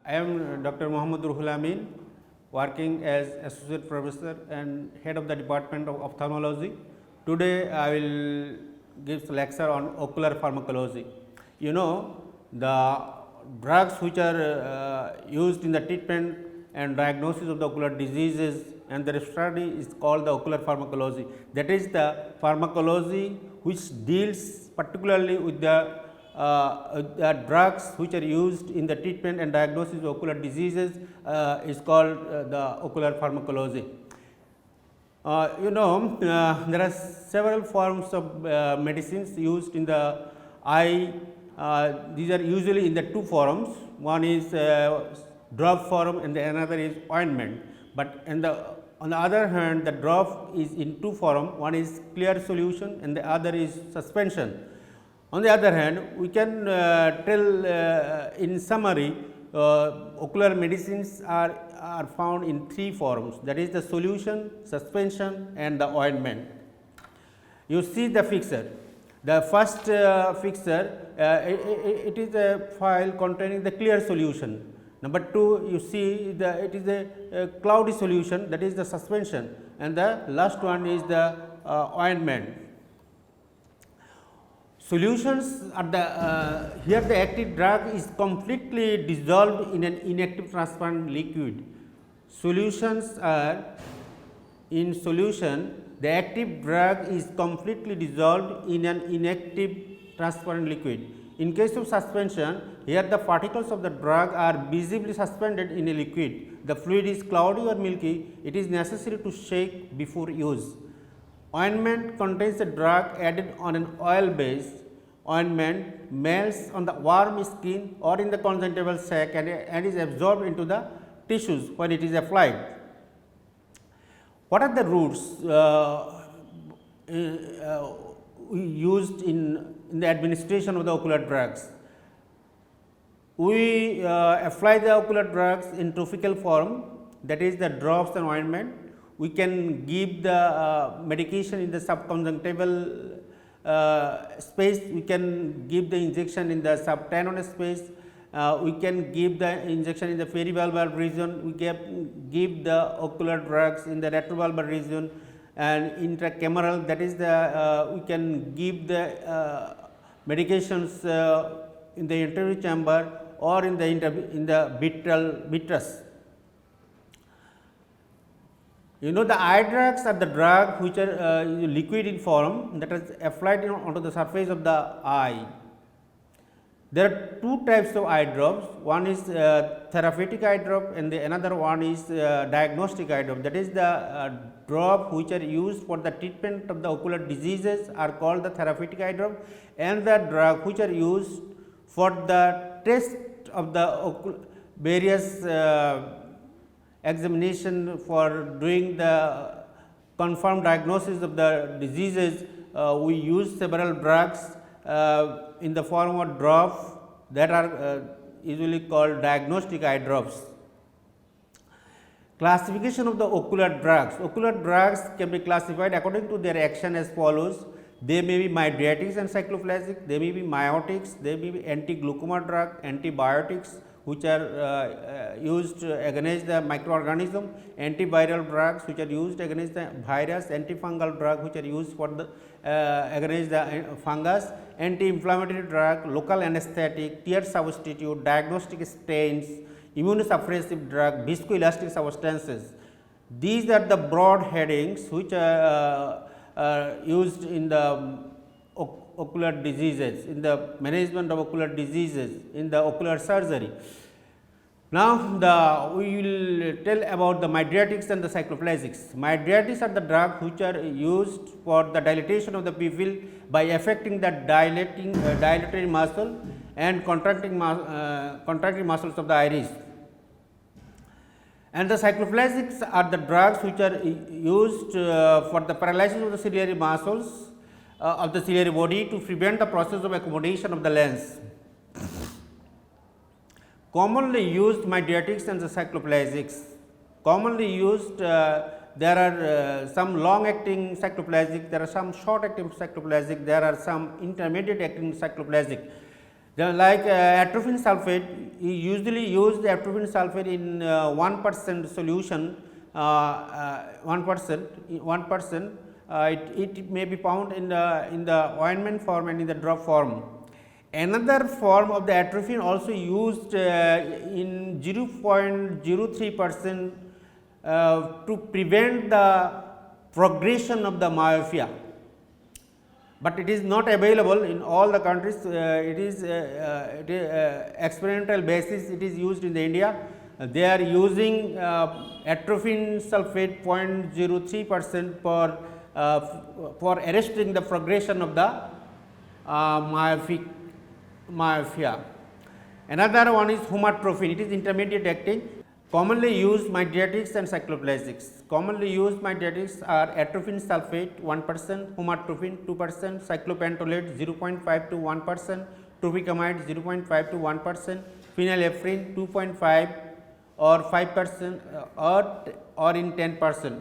I am Dr. Mohammad Ruhul Amin, working as Associate Professor and Head of the Department of Ophthalmology. Today, I will give a lecture on ocular pharmacology. You know, the drugs which are used in the treatment and diagnosis of the ocular diseases and their study is called the ocular pharmacology. That is the pharmacology which deals particularly with the drugs which are used in the treatment and diagnosis of ocular diseases is called the ocular pharmacology. There are several forms of medicines used in the eye. These are usually in the two forms. One is drop form and the another is ointment. But on the other hand, the drop is in two form. One is clear solution and the other is suspension. On the other hand, we can tell in summary, ocular medicines are found in three forms, that is the solution, suspension and the ointment. You see the fixture. The first fixture, it is a file containing the clear solution. Number 2, you see it is a cloudy solution, that is the suspension, and the last one is the ointment. Solutions are the here the active drug is completely dissolved in an inactive transparent liquid. Solutions are in solution, the active drug is completely dissolved in an inactive transparent liquid. In case of suspension, here the particles of the drug are visibly suspended in a liquid. The fluid is cloudy or milky. It is necessary to shake before use. Ointment contains a drug added on an oil base. Ointment melts on the warm skin or in the conjunctival sac and is absorbed into the tissues when it is applied. What are the routes used in the administration of the ocular drugs? We apply the ocular drugs in topical form, that is the drops and ointment. We can give the medication in the subconjunctival space, we can give the injection in the subtenon space, we can give the injection in the perivalvular region, we give the ocular drugs in the retrovalvular region, and intracameral, that is the we can give the medications in the anterior chamber or in the vitreous. You know, the eye drugs are the drug which are liquid in form that is applied onto the surface of the eye. There are two types of eye drops. One is therapeutic eye drop and the another one is diagnostic eye drop. That is the drop which are used for the treatment of the ocular diseases are called the therapeutic eye drop, and the drug which are used for the test of the various examination for doing the confirmed diagnosis of the diseases, we use several drugs in the form of drops that are usually called diagnostic eye drops. Classification of the ocular drugs. Ocular drugs can be classified according to their action as follows. They may be mydriatics and cycloplegic, they may be miotics, they may be anti-glaucoma drug, antibiotics, which are used against the microorganism, antiviral drugs which are used against the virus, antifungal drug which are used for the against the fungus, anti-inflammatory drug, local anesthetic, tear substitute, diagnostic stains, immunosuppressive drug, viscoelastic substances. These are the broad headings which are used in the ocular diseases, in the management of ocular diseases, in the ocular surgery. Now, we will tell about the mydriatics and the cycloplegics. Mydriatics are the drugs which are used for the dilatation of the pupil by affecting the dilatory muscle and contracting muscles of the iris. And the cycloplegics are the drugs which are used for the paralysis of the ciliary muscles of the ciliary body to prevent the process of accommodation of the lens. Commonly used mydriatics and the cycloplegics. Commonly used, there are some long acting cycloplegic, there are some short acting cycloplegic, there are some intermediate acting cycloplegic. Like atropine sulfate, you usually use the atropine sulfate in 1% solution, 1%, it may be found in the ointment form and in the drop form. Another form of the atropine also used in 0.03% to prevent the progression of the myopia, but it is not available in all the countries. It is experimental basis, it is used in the India. They are using atropine sulfate 0.03% for arresting the progression of the myopia. Another one is humatropine, it is intermediate acting. Commonly used mydriatics and cycloplasics. Commonly used mydriatics are atropine sulfate 1%, humatropine 2%, cyclopentolate 0.5 to 1%, tropicamide 0.5 to 1%, phenylephrine 2.5 or 5% or in 10%.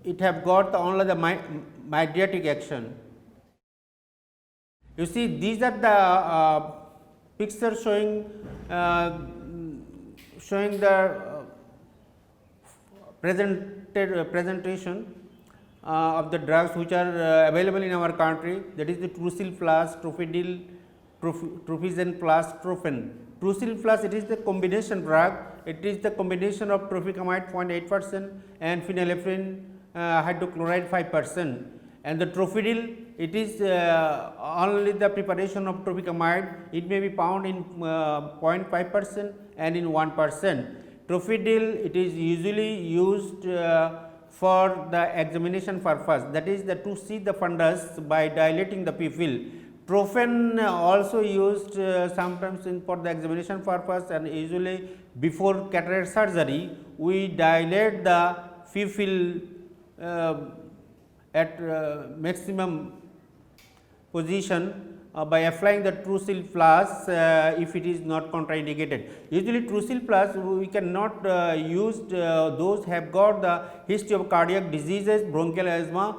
It have got only the mydriatic action. You see, these are the pictures showing the presentation of the drugs which are available in our country, that is the Trusil plus, Tropidil, Tropizen plus, Trofen. Trusil plus, it is the combination drug, it is the combination of tropicamide 0.8% and phenylephrine hydrochloride 5%, and the Tropidil, it is only the preparation of tropicamide, it may be found in 0.5% and in 1%. Tropidil, it is usually used for the examination purpose, that is to see the fundus by dilating the pupil. Trofen also used sometimes for the examination purpose, and usually before cataract surgery we dilate the pupil at maximum position by applying the Trusil plus if it is not contraindicated. Usually Trusil plus we cannot use those have got the history of cardiac diseases, bronchial asthma,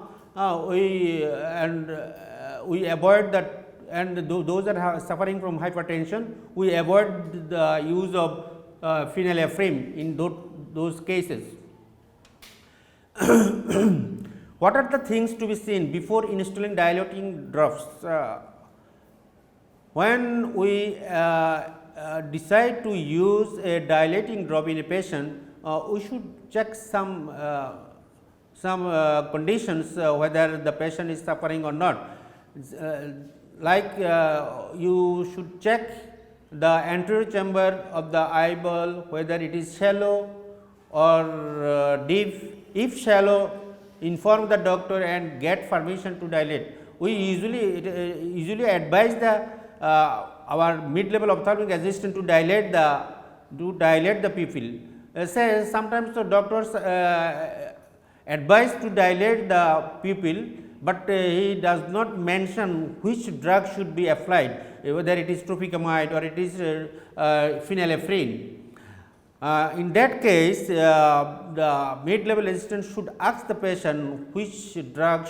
we avoid that, and those that are suffering from hypertension, we avoid the use of phenylephrine in those cases. What are the things to be seen before installing dilating drops? When we decide to use a dilating drop in a patient, we should check some conditions whether the patient is suffering or not. Like you should check the anterior chamber of the eyeball, whether it is shallow or deep. If shallow, inform the doctor and get permission to dilate. We usually advise the our mid-level ophthalmic assistant to dilate the pupil. Say sometimes the doctors advise to dilate the pupil, but he does not mention which drug should be applied, whether it is tropicamide or it is phenylephrine. In that case, the mid-level assistant should ask the patient which drug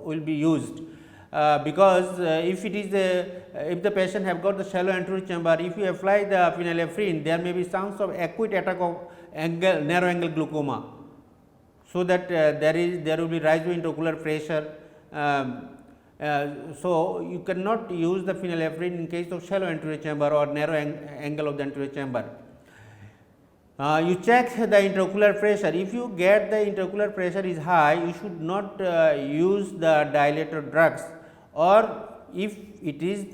will be used, because if the patient have got the shallow anterior chamber, if you apply the phenylephrine, there may be chance of acute attack of narrow angle glaucoma, so that there will be rise in intraocular pressure. So you cannot use the phenylephrine in case of shallow anterior chamber or narrow angle of the anterior chamber. You check the intraocular pressure. If you get the intraocular pressure is high, you should not use the dilator drugs, or if it is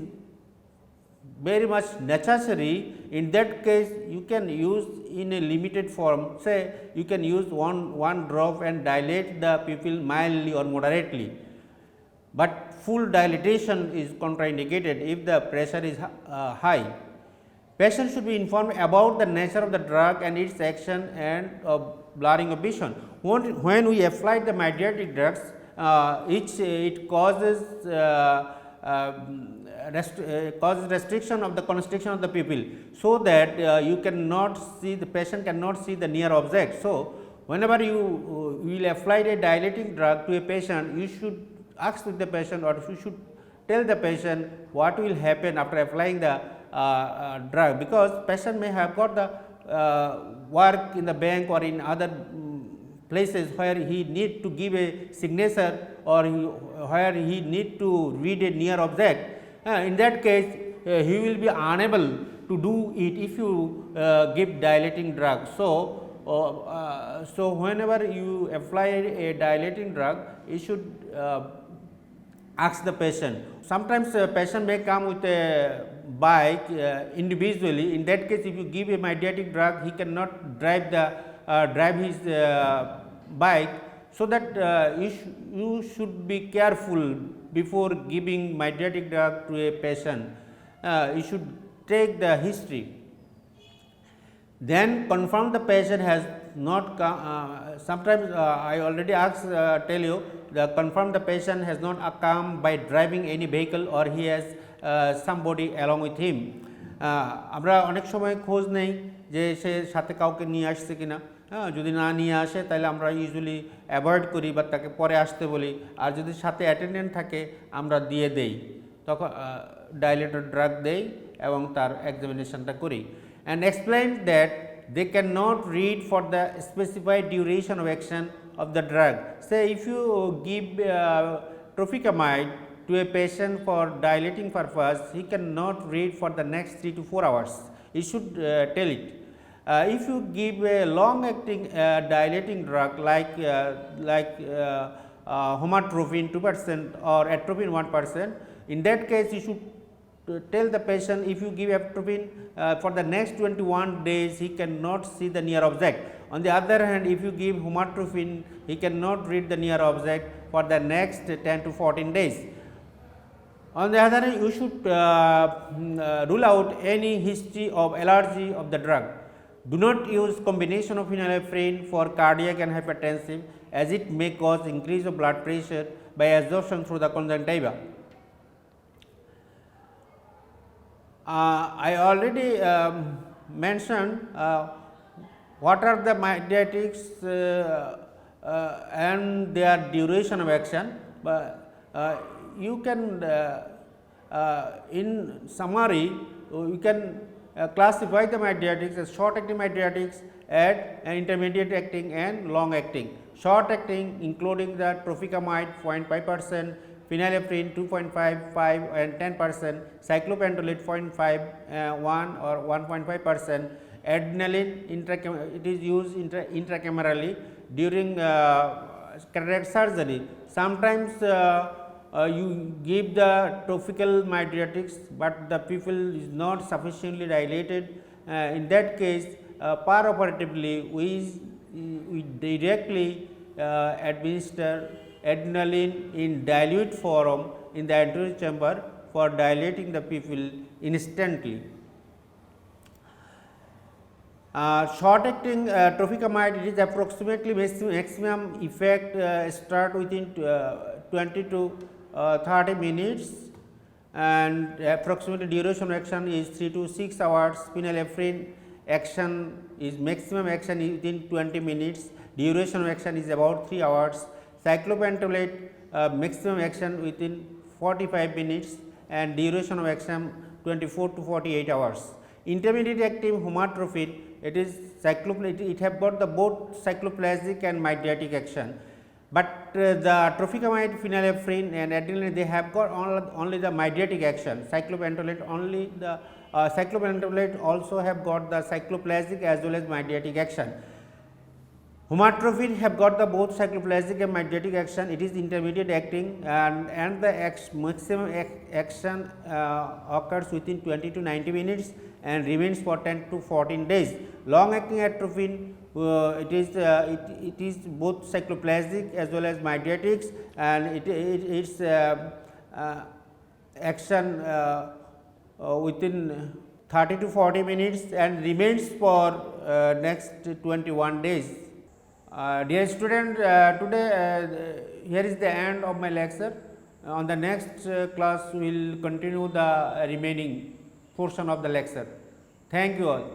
very much necessary, in that case you can use in a limited form. Say you can use one drop and dilate the pupil mildly or moderately, but full dilatation is contraindicated if the pressure is high. Patient should be informed about the nature of the drug and its action and blurring of vision. When we apply the mydriatic drugs, it causes restriction of the constriction of the pupil, so that you cannot see, the patient cannot see the near object. So whenever you will apply a dilating drug to a patient, you should ask with the patient, or you should tell the patient what will happen after applying the drug, because patient may have got the work in the bank or in other places where he need to give a signature or where he need to read a near object. In that case, he will be unable to do it if you give dilating drug. So whenever you apply a dilating drug, you should ask the patient. Sometimes patient may come with a bike individually. In that case, if you give a mydriatic drug, he cannot drive his bike. So that you should be careful before giving mydriatic drug to a patient. You should take the history. Then confirm the patient has not come. Sometimes I already asked, tell you, confirm the patient has not come by driving any vehicle or he has somebody along with him. আমরা অনেক সময় খোঁজ নেই যে সে সাথে কাউকে নিয়ে আসছে কিনা। যদি না নিয়ে আসে তাহলে আমরা ইউজুয়ালি অ্যাভয়েড করি বা তাকে পরে আসতে বলি, আর যদি সাথে অ্যাটেন্ডেন্ট থাকে আমরা দিয়ে দেই, তখন ডাইলেটেড ড্রাগ দেই এবং তার এক্সামিনেশনটা করি। And explain that they cannot read for the specified duration of action of the drug. Say if you give tropicamide to a patient for dilating purpose, he cannot read for the next 3 to 4 hours. You should tell it. If you give a long acting dilating drug like homatropine 2% or atropine 1%, in that case you should tell the patient if you give atropine for the next 21 days he cannot see the near object. On the other hand, if you give homatropine, he cannot read the near object for the next 10 to 14 days. On the other hand, you should rule out any history of allergy of the drug. Do not use combination of phenylephrine for cardiac and hypertensive, as it may cause increase of blood pressure by absorption through the conjunctiva. I already mentioned what are the mydriatics and their duration of action, but you can in summary you can classify the mydriatics as short acting mydriatics, intermediate acting and long acting. Short acting including the tropicamide 0.5%, phenylephrine 2.55 and 10%, cyclopentolate 0.51 or 1.5%, adrenaline it is used intracamerally during cataract surgery. Sometimes you give the topical mydriatics, but the pupil is not sufficiently dilated. In that case, peroperatively we directly administer adrenaline in dilute form in the anterior chamber for dilating the pupil instantly. Short acting tropicamide, it is approximately maximum effect start within 20 to 30 minutes and approximately duration of action is 3 to 6 hours. Phenylephrine action is maximum action within 20 minutes, duration of action is about 3 hours. Cyclopentolate maximum action within 45 minutes and duration of action 24 to 48 hours. Intermediate acting homatropine, it is it have got the both cycloplasmic and mydriatic action, but the tropicamide, phenylephrine and adrenaline, they have got only the mydriatic action. Cyclopentolate only the cyclopentolate also have got the cycloplasmic as well as mydriatic action. Homatropine have got the both cycloplasmic and mydriatic action. It is intermediate acting and the maximum action occurs within 20 to 90 minutes and remains for 10 to 14 days. Long acting atropine, it is both cycloplasmic as well as mydriatics, and its action within 30 to 40 minutes and remains for next 21 days. Dear student, today here is the end of my lecture. On the next class we will continue the remaining portion of the lecture. Thank you all.